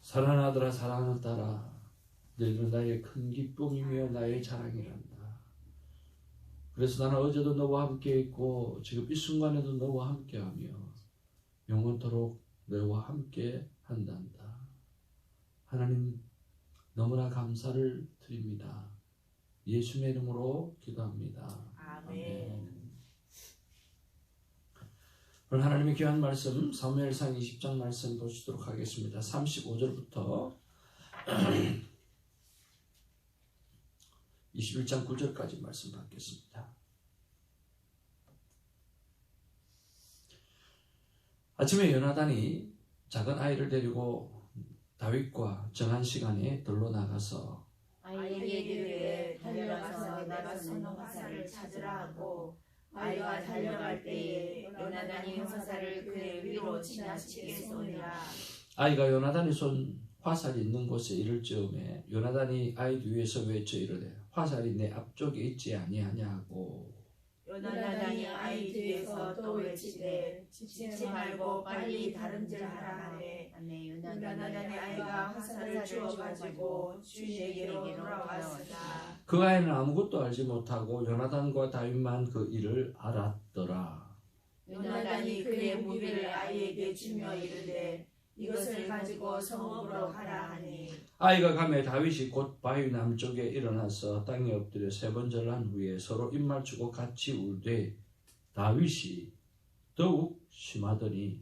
사랑하는 아들아, 사랑하는 딸아, 너희는 나의 큰 기쁨이며 나의 자랑이란다. 그래서 나는 어제도 너와 함께 있고 지금 이 순간에도 너와 함께하며 영원토록 너와 함께 한단다. 하나님, 너무나 감사를 드립니다. 예수님의 이름으로 기도합니다. 아멘. 오늘 하나님의 귀한 말씀 사무엘상 20장 말씀 보시도록 하겠습니다. 35절부터 21장 9절까지 말씀 받겠습니다. 아침에 요나단이 작은 아이를 데리고 다윗과 정한 시간에 들로 나가서 아이에게 이르되 달려가서 내가 쏜 화살을 찾으라 하고 아이가 달려갈 때에 요나단이 화살을 그의 위로 지나치게 쏘니라. 아이가 요나단이 쏜 화살이 있는 곳에 이를 즈음에 요나단이 아이 뒤에서 외쳐 이르되 화살이 내 앞쪽에 있지 아니하냐고. 요나단이 아이 뒤에서 또 외치되 지체 말고 빨리 다름질 하라 하매 요나단의 아이가 화살을 주워 가지고 주인에게로 돌아왔으나 그 아이는 아무것도 알지 못하고 요나단과 다윗만 그 일을 알았더라. 요나단이 그의 무기를 아이에게 주며 이르되 이것을 가지고 성읍으로 가라 하니 아이가 가매 다윗이 곧 바위 남쪽에 일어나서 땅에 엎드려 세 번 절한 후에 서로 입맞추고 같이 울되 다윗이 더욱 심하더니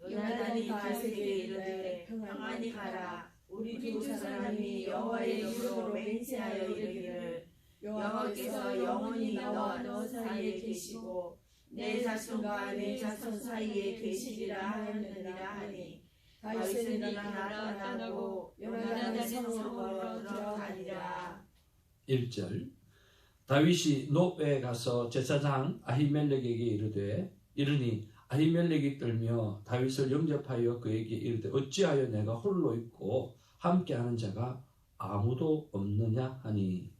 요나단이 다윗에게 이르되 평안히 가라. 우리 두 사람이 여호와의 이름으로 맹세하여 이르기를 여호와께서 영원히 나와 너 사이에 계시고 내 자손과 내 자손 사이에 계시리라 하였느니라 하니 다윗은 일어나 떠나고 요나단의 성읍으로 들어가니라. 1절 다윗이 노베에 가서 제사장 아히멜렉에게 이르니 아히멜렉이 떨며 다윗을 영접하여 그에게 이르되 어찌하여 내가 홀로 있고 함께하는 자가 아무도 없느냐 하니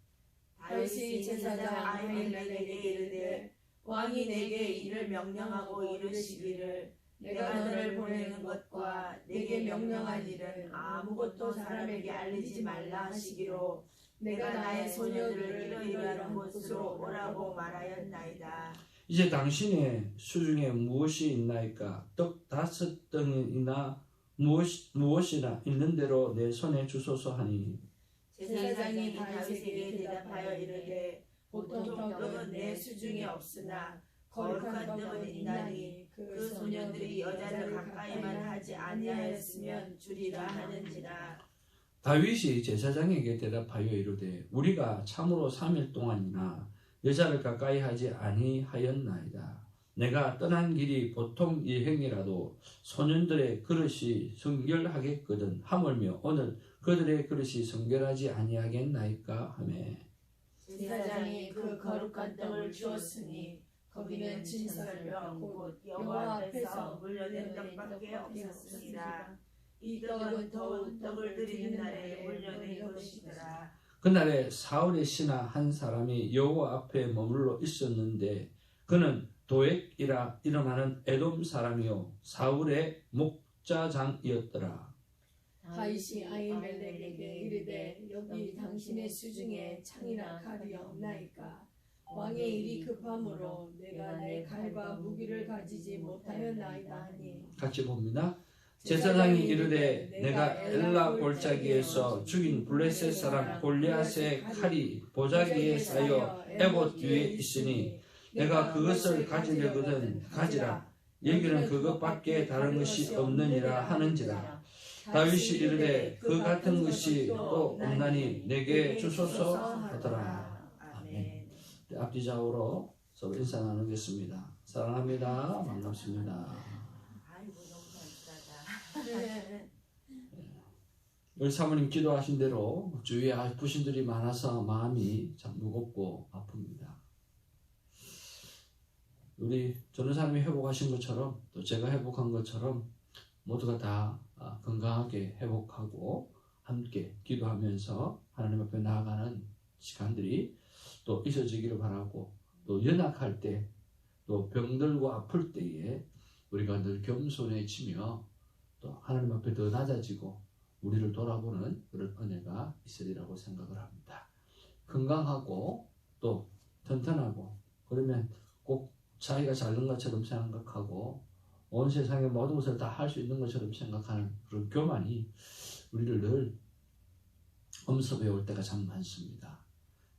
다윗이 제사장 아히멜렉에게 이르되 왕이 내게 이를 명령하고 이르시기를 내가 너를 보내는 것과 내게 명령한 일은 아무것도 사람에게 알리지 말라 하시기로 내가 나의 소녀들을 이러이러한 곳으로 오라고 말하였나이다. 이제 당신의 수중에 무엇이 있나이까? 떡 5덩이나 무엇이나 있는 대로 내 손에 주소서 하니 제사장이 다윗에게 대답하여 이르되 보통 떡은 내 수중에 없으나 거룩한 떡은 있나니 그 소년들이 여자를 가까이만 하지 아니하였으면 주리라 하는지라. 다윗이 제사장에게 대답하여 이르되 우리가 참으로 3일 동안이나 여자를 가까이 하지 아니하였나이다. 내가 떠난 길이 보통 여행이라도 소년들의 그릇이 성결하겠거든 하물며 오늘 그들의 그릇이 성결하지 아니하겠나이까 하매 제사장이 그 거룩한 떡을 주었으니 거기는 진설병 곧 여호와 앞에서 물려낸 떡밖에 없었으니라. 이 떡은 더운 떡을 드리는 날에 물려낸 것이더라. 그날에 사울의 신하 한 사람이 여호와 앞에 머물러 있었는데 그는 도액이라 이름하는 에돔 사람이요 사울의 목자장이었더라. 다윗이 아히멜렉에게 이르되 여기 당신의 수중에 창이나 칼이 없나이까? 왕의 일이 급함으로 내가 내 칼과 무기를 가지지 못하였나이다 하니 같이 봅니다. 제사장이 이르되 내가 엘라 골짜기에서 죽인 블레셋 사람 골리앗의 칼이 보자기에 쌓여 에봇 뒤에 있으니 내가 그것을 가지려거든 가지라. 여기는 그것밖에 다른 것이 없느니라 하는지라. 다윗이 이르되 그 같은 것이 또 없나니 내게 주소서 하더라. 아멘. 앞뒤 좌우로 서로 인사 나누겠습니다. 사랑합니다. 반갑습니다. 우리 사모님 기도하신 대로 주위에 부신들이 많아서 마음이 참 무겁고 아픕니다. 우리 전도사님이 회복하신 것처럼 또 제가 회복한 것처럼 모두가 다 건강하게 회복하고 함께 기도하면서 하나님 앞에 나아가는 시간들이 또 있어지기를 바라고 또 연약할 때 또 병들고 아플 때에 우리가 늘 겸손해지며 또 하나님 앞에 더 낮아지고 우리를 돌아보는 그런 은혜가 있으리라고 생각을 합니다. 건강하고 또 튼튼하고 그러면 꼭 자기가 잘난 것처럼 생각하고 온 세상의 모든 것을 다 할 수 있는 것처럼 생각하는 그런 교만이 우리를 늘 엄습해 올 때가 참 많습니다.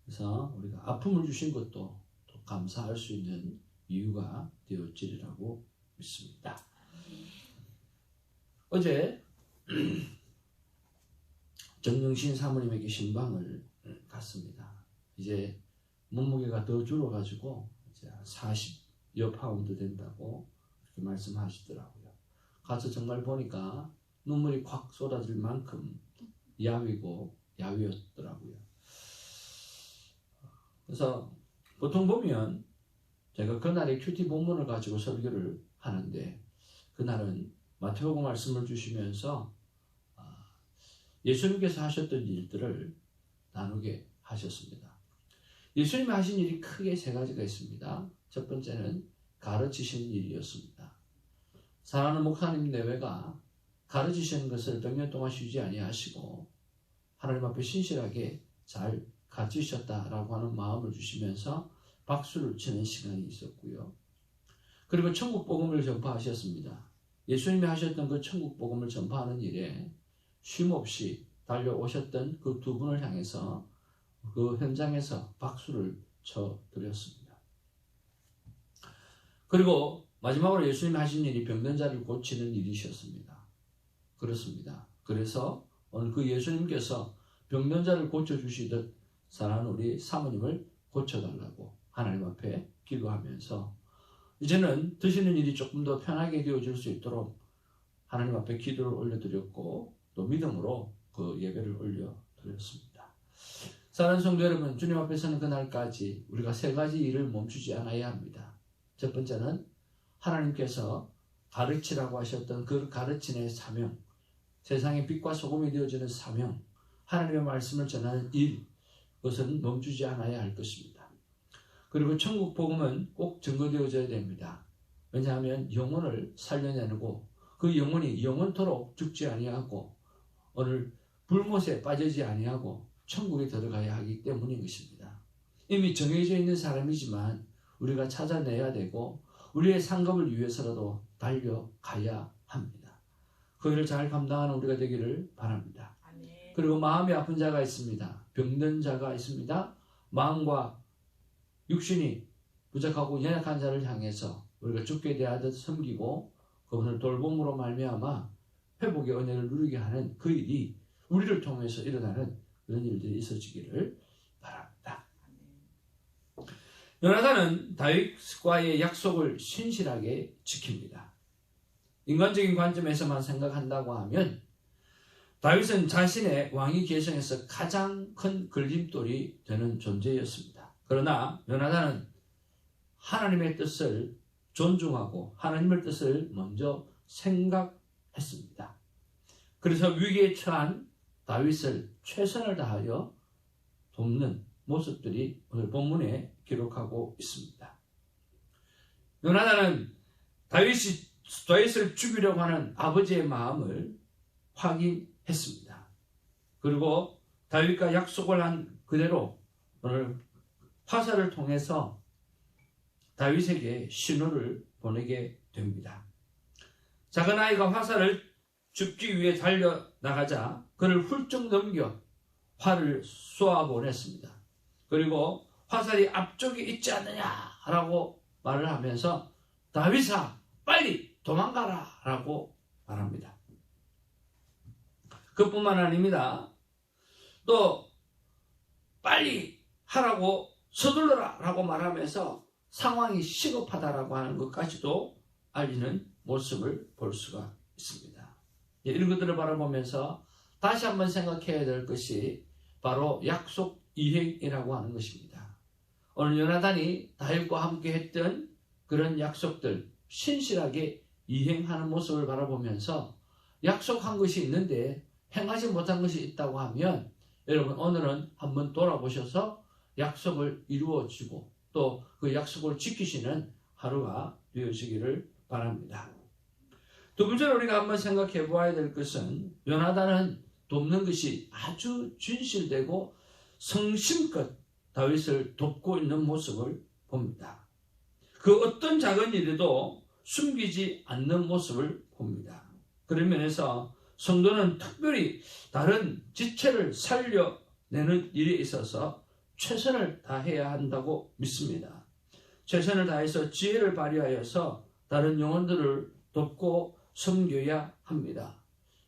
그래서 우리가 아픔을 주신 것도 또 감사할 수 있는 이유가 되어지리라고 믿습니다. 어제 정영신 사모님에게 신방을 갔습니다. 이제 몸무게가 더 줄어가지고 이제 40여 파운드 된다고 그렇게 말씀하시더라고요. 가서 정말 보니까 눈물이 콱 쏟아질 만큼 야위였더라고요. 그래서 보통 보면 제가 그날에 큐티 본문을 가지고 설교를 하는데 그날은 마태복음 말씀을 주시면서 예수님께서 하셨던 일들을 나누게 하셨습니다. 예수님이 하신 일이 크게 세 가지가 있습니다. 첫 번째는 가르치시는 일이었습니다. 사랑하는 목사님 내외가 가르치시는 것을 100년 동안 쉬지 아니하시고 하나님 앞에 신실하게 잘 가르치셨다라고 하는 마음을 주시면서 박수를 치는 시간이 있었고요. 그리고 천국 복음을 전파하셨습니다. 예수님이 하셨던 그 천국 복음을 전파하는 일에 쉼없이 달려오셨던 그 두 분을 향해서 그 현장에서 박수를 쳐드렸습니다. 그리고 마지막으로 예수님이 하신 일이 병든 자를 고치는 일이셨습니다. 그렇습니다. 그래서 오늘 그 예수님께서 병든 자를 고쳐주시듯 사랑하는 우리 사모님을 고쳐달라고 하나님 앞에 기도하면서 이제는 드시는 일이 조금 더 편하게 되어질 수 있도록 하나님 앞에 기도를 올려드렸고 또 믿음으로 그 예배를 올려드렸습니다. 사랑하는 성도 여러분, 주님 앞에서는 그날까지 우리가 세 가지 일을 멈추지 않아야 합니다. 첫 번째는 하나님께서 가르치라고 하셨던 그 가르침의 사명, 세상의 빛과 소금이 되어지는 사명, 하나님의 말씀을 전하는 일, 그것은 멈추지 않아야 할 것입니다. 그리고 천국 복음은 꼭 증거되어져야 됩니다. 왜냐하면 영혼을 살려내고 그 영혼이 영원토록 죽지 아니하고 오늘 불못에 빠지지 아니하고 천국에 들어가야 하기 때문인 것입니다. 이미 정해져 있는 사람이지만 우리가 찾아내야 되고 우리의 상급을 위해서라도 달려가야 합니다. 그 일을 잘 감당하는 우리가 되기를 바랍니다. 아멘. 그리고 마음이 아픈 자가 있습니다. 병든 자가 있습니다. 마음과 육신이 부족하고 연약한 자를 향해서 우리가 주께 대하듯 섬기고 그분을 돌봄으로 말미암아 회복의 은혜를 누리게 하는 그 일이 우리를 통해서 일어나는 그런 일들이 있어지기를 바랍니다. 요나단은 다윗과의 약속을 신실하게 지킵니다. 인간적인 관점에서만 생각한다고 하면 다윗은 자신의 왕위 계승에서 가장 큰 걸림돌이 되는 존재였습니다. 그러나 요나단은 하나님의 뜻을 존중하고 하나님의 뜻을 먼저 생각했습니다. 그래서 위기에 처한 다윗을 최선을 다하여 돕는 모습들이 오늘 본문에 기록하고 있습니다. 요나단은 다윗을 죽이려고 하는 아버지의 마음을 확인했습니다. 그리고 다윗과 약속을 한 그대로 오늘 화살을 통해서 다윗에게 신호를 보내게 됩니다. 작은 아이가 화살을 줍기 위해 달려나가자 그를 훌쩍 넘겨 활을 쏘아보냈습니다. 그리고 화살이 앞쪽에 있지 않느냐라고 말을 하면서 다윗아 빨리 도망가라 라고 말합니다. 그뿐만 아닙니다. 또 빨리 하라고 서둘러라 라고 말하면서 상황이 시급하다라고 하는 것까지도 알리는 모습을 볼 수가 있습니다. 이런 것들을 바라보면서 다시 한번 생각해야 될 것이 바로 약속 이행이라고 하는 것입니다. 오늘 요나단이 다윗과 함께 했던 그런 약속들 신실하게 이행하는 모습을 바라보면서 약속한 것이 있는데 행하지 못한 것이 있다고 하면 여러분 오늘은 한번 돌아보셔서 약속을 이루어주고 또 그 약속을 지키시는 하루가 되어지기를 바랍니다. 두 번째로 우리가 한번 생각해 보아야 될 것은 요나단은 돕는 것이 아주 진실되고 성심껏 다윗을 돕고 있는 모습을 봅니다. 그 어떤 작은 일에도 숨기지 않는 모습을 봅니다. 그런 면에서 성도는 특별히 다른 지체를 살려내는 일에 있어서 최선을 다해야 한다고 믿습니다. 최선을 다해서 지혜를 발휘하여서 다른 영혼들을 돕고 섬겨야 합니다.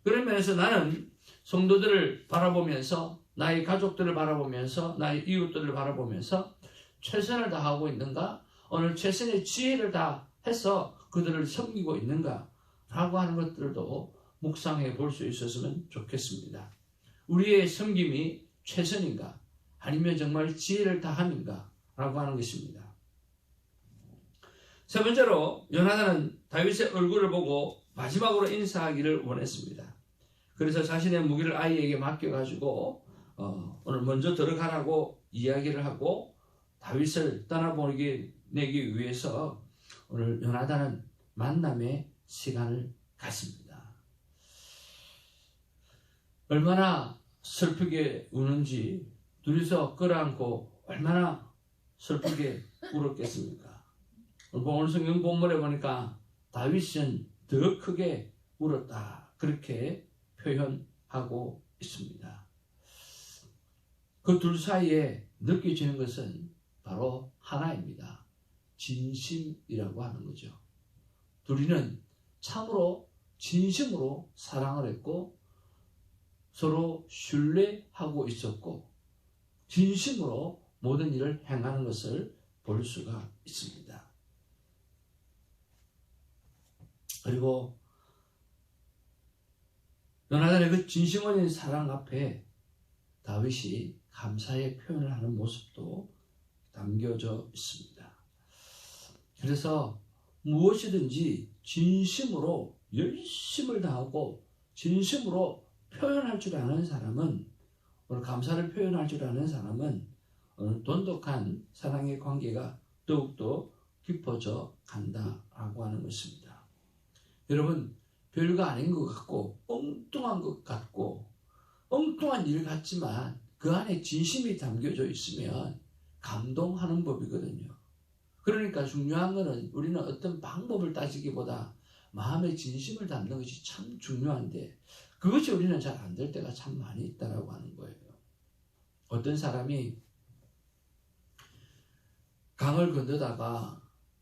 그런 면에서 나는 성도들을 바라보면서, 나의 가족들을 바라보면서, 나의 이웃들을 바라보면서 최선을 다하고 있는가? 오늘 최선의 지혜를 다해서 그들을 섬기고 있는가? 라고 하는 것들도 묵상해 볼 수 있었으면 좋겠습니다. 우리의 섬김이 최선인가? 아니면 정말 지혜를 다함인가? 라고 하는 것입니다. 세 번째로 요나단은 다윗의 얼굴을 보고 마지막으로 인사하기를 원했습니다. 그래서 자신의 무기를 아이에게 맡겨가지고 오늘 먼저 들어가라고 이야기를 하고 다윗을 떠나보내기 위해서 오늘 요나단은 만남의 시간을 갖습니다. 얼마나 슬프게 우는지 둘이서 끌어안고 얼마나 슬프게 울었겠습니까? 오늘 성경 본문에 보니까 다윗은 더 크게 울었다, 그렇게 표현하고 있습니다. 그 둘 사이에 느껴지는 것은 바로 하나입니다. 진심이라고 하는 거죠. 둘이는 참으로 진심으로 사랑을 했고 서로 신뢰하고 있었고 진심으로 모든 일을 행하는 것을 볼 수가 있습니다. 그리고 요나단의 그 진심 어린 사랑 앞에 다윗이 감사의 표현을 하는 모습도 담겨져 있습니다. 그래서 무엇이든지 진심으로 열심을 다하고 진심으로 표현할 줄 아는 사람은, 오늘 감사를 표현할 줄 아는 사람은 오늘 돈독한 사랑의 관계가 더욱더 깊어져 간다라고 하는 것입니다. 여러분, 별거 아닌 것 같고 엉뚱한 것 같고 엉뚱한 일 같지만 그 안에 진심이 담겨져 있으면 감동하는 법이거든요. 그러니까 중요한 것은 우리는 어떤 방법을 따지기보다 마음의 진심을 담는 것이 참 중요한데 그것이 우리는 잘 안 될 때가 참 많이 있다라고 하는 거예요. 어떤 사람이 강을 건너다가,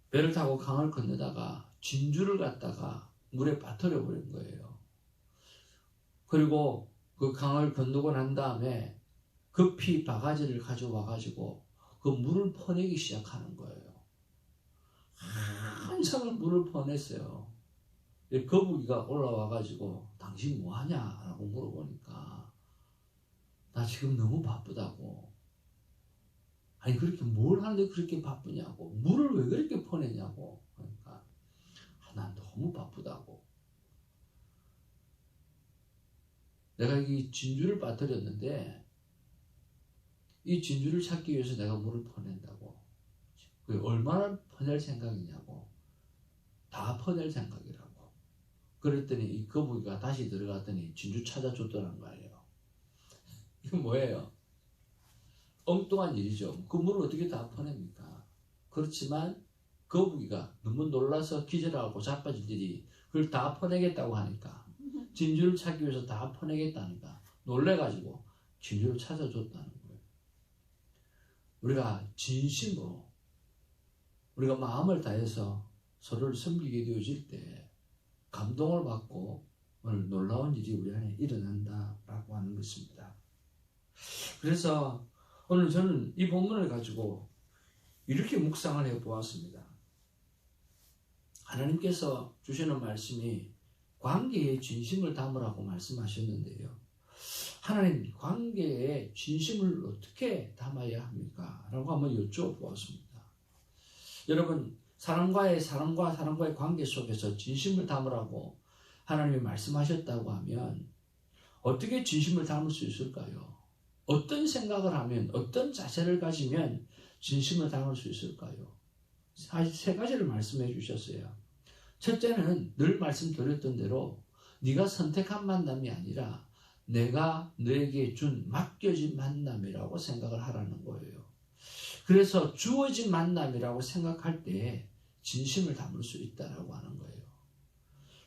배를 타고 강을 건너다가 진주를 갖다가 물에 빠뜨려 버린 거예요. 그리고 그 강을 건너고 난 다음에 급히 바가지를 가져와 가지고 그 물을 퍼내기 시작하는 거예요. 한참을 물을 퍼냈어요. 거북이가 올라와 가지고 당신 뭐 하냐라고 물어보니까 나 지금 너무 바쁘다고. 아니 그렇게 뭘 하는데 그렇게 바쁘냐고. 물을 왜 그렇게 퍼내냐고. 그러니까 난 너무 바쁘다고. 내가 이 진주를 빠뜨렸는데 이 진주를 찾기 위해서 내가 물을 퍼낸다고. 그게 얼마나 퍼낼 생각이냐고. 다 퍼낼 생각이라고. 그랬더니 이 거북이가 다시 들어갔더니 진주 찾아줬더란 거예요. 이건 뭐예요? 엉뚱한 일이죠. 그 물을 어떻게 다 퍼냅니까? 그렇지만 거북이가 너무 놀라서 기절하고 자빠질 일이 그걸 다 퍼내겠다고 하니까, 진주를 찾기 위해서 다 퍼내겠다니까 놀래가지고 진주를 찾아줬다는 거예요. 우리가 진심으로 우리가 마음을 다해서 서로를 섬기게 되어질 때 감동을 받고 오늘 놀라운 일이 우리 안에 일어난다라고 하는 것입니다. 그래서 오늘 저는 이 본문을 가지고 이렇게 묵상을 해보았습니다. 하나님께서 주시는 말씀이 관계에 진심을 담으라고 말씀하셨는데요. 하나님, 관계에 진심을 어떻게 담아야 합니까? 라고 한번 여쭤보았습니다. 여러분, 사람과의 관계 속에서 진심을 담으라고 하나님이 말씀하셨다고 하면 어떻게 진심을 담을 수 있을까요? 어떤 생각을 하면, 어떤 자세를 가지면 진심을 담을 수 있을까요? 사실 세 가지를 말씀해 주셨어요. 첫째는 늘 말씀드렸던 대로 네가 선택한 만남이 아니라 내가 너에게 준 맡겨진 만남이라고 생각을 하라는 거예요. 그래서 주어진 만남이라고 생각할 때 진심을 담을 수 있다라고 하는 거예요.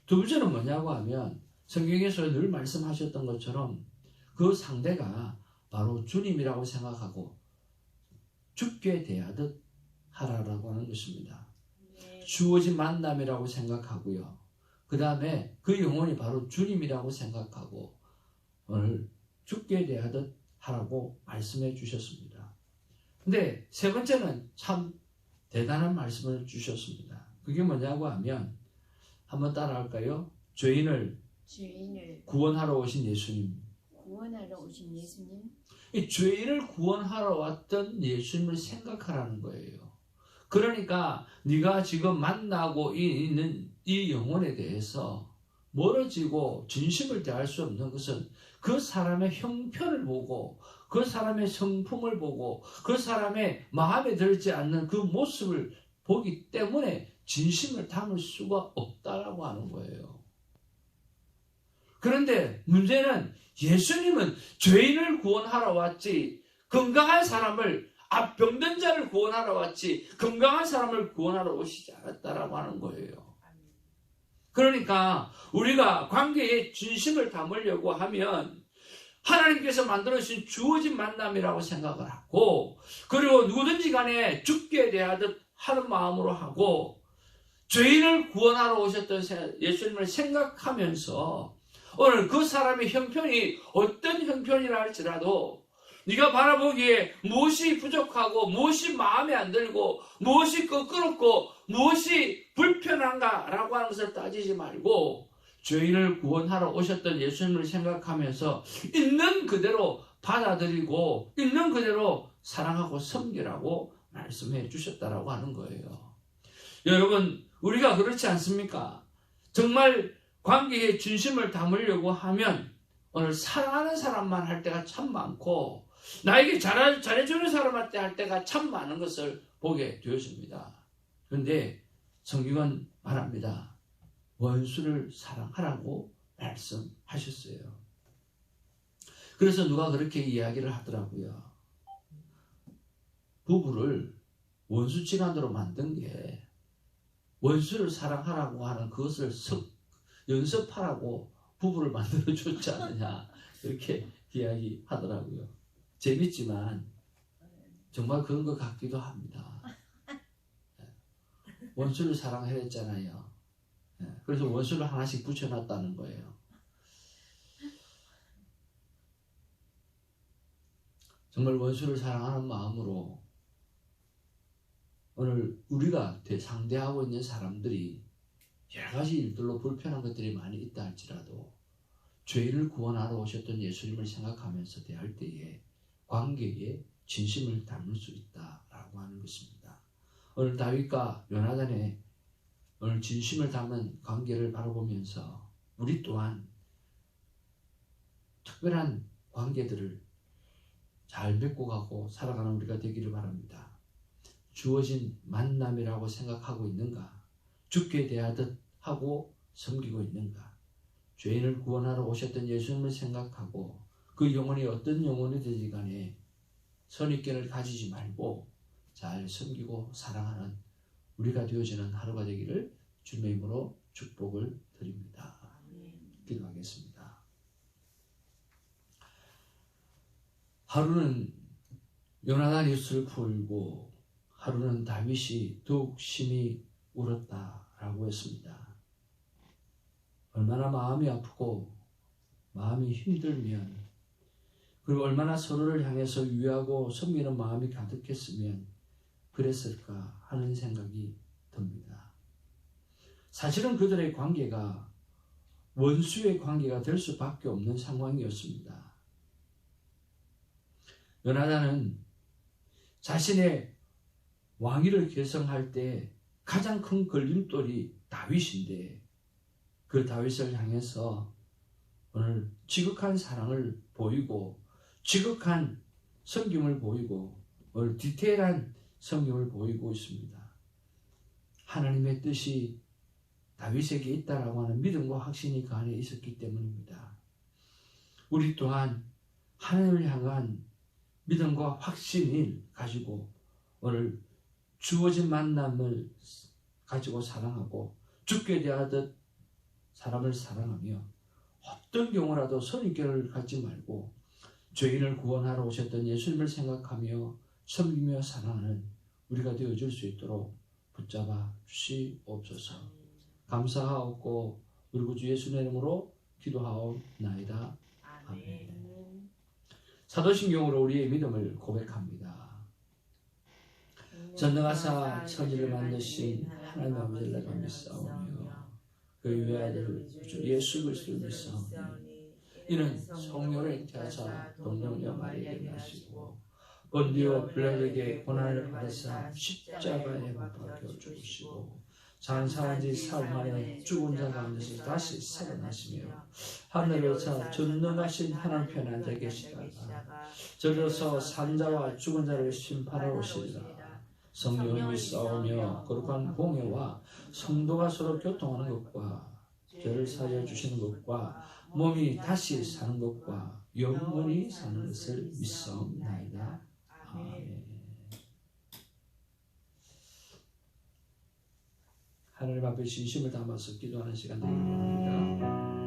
두 번째는 뭐냐고 하면 성경에서 늘 말씀하셨던 것처럼 그 상대가 바로 주님이라고 생각하고 죽게 대하듯 하라라고 하는 것입니다. 주어진 만남이라고 생각하고요. 그 다음에 그 영혼이 바로 주님이라고 생각하고 오늘 죽게 대하듯 하라고 말씀해 주셨습니다. 근데 세 번째는 참 대단한 말씀을 주셨습니다. 그게 뭐냐고 하면 한번 따라할까요? 죄인을 구원하러 오신 예수님. 구원하러 오신 예수님. 이 죄인을 구원하러 왔던 예수님을 생각하라는 거예요. 그러니까 네가 지금 만나고 있는 이 영혼에 대해서 멀어지고 진심을 대할 수 없는 것은 그 사람의 형편을 보고 그 사람의 성품을 보고 그 사람의 마음에 들지 않는 그 모습을 보기 때문에 진심을 담을 수가 없다라고 하는 거예요. 그런데 문제는 예수님은 죄인을 구원하러 왔지 건강한 사람을 병든 자를 구원하러 왔지 건강한 사람을 구원하러 오시지 않았다라고 하는 거예요. 그러니까 우리가 관계에 진심을 담으려고 하면 하나님께서 만들어주신 주어진 만남이라고 생각을 하고 그리고 누구든지 간에 죽게 대하듯 하는 마음으로 하고 죄인을 구원하러 오셨던 예수님을 생각하면서 오늘 그 사람의 형편이 어떤 형편이라 할지라도 네가 바라보기에 무엇이 부족하고 무엇이 마음에 안 들고 무엇이 끄끄럽고 무엇이 불편한가라고 하는 것을 따지지 말고 죄인을 구원하러 오셨던 예수님을 생각하면서 있는 그대로 받아들이고 있는 그대로 사랑하고 섬기라고 말씀해 주셨다라고 하는 거예요. 여러분 우리가 그렇지 않습니까? 정말 관계에 진심을 담으려고 하면 오늘 사랑하는 사람만 할 때가 참 많고 나에게 잘해주는 사람한테 할 때가 참 많은 것을 보게 되어집니다. 그런데 성경은 말합니다. 원수를 사랑하라고 말씀하셨어요. 그래서 누가 그렇게 이야기를 하더라고요. 부부를 원수지간으로 만든 게 원수를 사랑하라고 하는 그것을 연습하라고 부부를 만들어줬지 않느냐 이렇게 이야기하더라고요. 재밌지만 정말 그런 것 같기도 합니다. 원수를 사랑해야 했잖아요. 그래서 원수를 하나씩 붙여놨다는 거예요. 정말 원수를 사랑하는 마음으로 오늘 우리가 상대하고 있는 사람들이 여러 가지 일들로 불편한 것들이 많이 있다 할지라도 죄인을 구원하러 오셨던 예수님을 생각하면서 대할 때에 관계에 진심을 담을 수 있다라고 하는 것입니다. 오늘 다윗과 요나단의 오늘 진심을 담은 관계를 바라보면서 우리 또한 특별한 관계들을 잘 맺고 가고 살아가는 우리가 되기를 바랍니다. 주어진 만남이라고 생각하고 있는가? 죽게 대하듯 하고 섬기고 있는가? 죄인을 구원하러 오셨던 예수님을 생각하고 그 영혼이 어떤 영혼이든지 간에 선입견을 가지지 말고 잘 섬기고 사랑하는 우리가 되어지는 하루가 되기를 주님의 이름으로 축복을 드립니다. 기도하겠습니다. 하루는 요나단이 슬프고 울고 하루는 다윗이 더욱 심히 울었다라고 했습니다. 얼마나 마음이 아프고 마음이 힘들면 그리고 얼마나 서로를 향해서 위하고 섬기는 마음이 가득했으면 그랬을까 하는 생각이 듭니다. 사실은 그들의 관계가 원수의 관계가 될 수밖에 없는 상황이었습니다. 요나단은 자신의 왕위를 계승할 때 가장 큰 걸림돌이 다윗인데 그 다윗을 향해서 오늘 지극한 사랑을 보이고 지극한 섬김을 보이고 오늘 디테일한 섬김을 보이고 있습니다. 하나님의 뜻이 다윗에게 있다라고 하는 믿음과 확신이 그 안에 있었기 때문입니다. 우리 또한 하나님을 향한 믿음과 확신을 가지고 오늘 주어진 만남을 가지고 사랑하고 죽게 대하듯 사람을 사랑하며 어떤 경우라도 선입견을 갖지 말고 죄인을 구원하러 오셨던 예수님을 생각하며 섬기며 사랑하는 우리가 되어줄 수 있도록 붙잡아 주시옵소서. 감사하옵고 우리 구주 예수의 이름으로 기도하옵나이다. 아멘. 사도신경으로 우리의 믿음을 고백합니다. 전능하사 천지를 만드신 하나님 아버지를 내가 믿사오며 그 외아들 예수 그리스도를 믿사오니 이는 성령을 잉태하사 동정녀 마리아에게 나시고 본디오 빌라도에게 고난을 받으사 십자가에 못 박혀 죽으시고 장사한 지 사흘 만에 죽은 자 가운데서 다시 살아나시며 하늘에 차 전능하신 하나님 편에 앉아 계시다가 저리로서 산자와 죽은 자를 심판하러 오시리라. 성령을 믿사오며 거룩한 공예와 성도가 서로 교통하는 것과 죄를 사하여 주시는 것과 몸이 다시 사는 것과 영원히 사는 것을 믿사옵나이다. 아멘. 하나님 앞에 진심을 담아서 기도하는 시간 되기를 원합니다.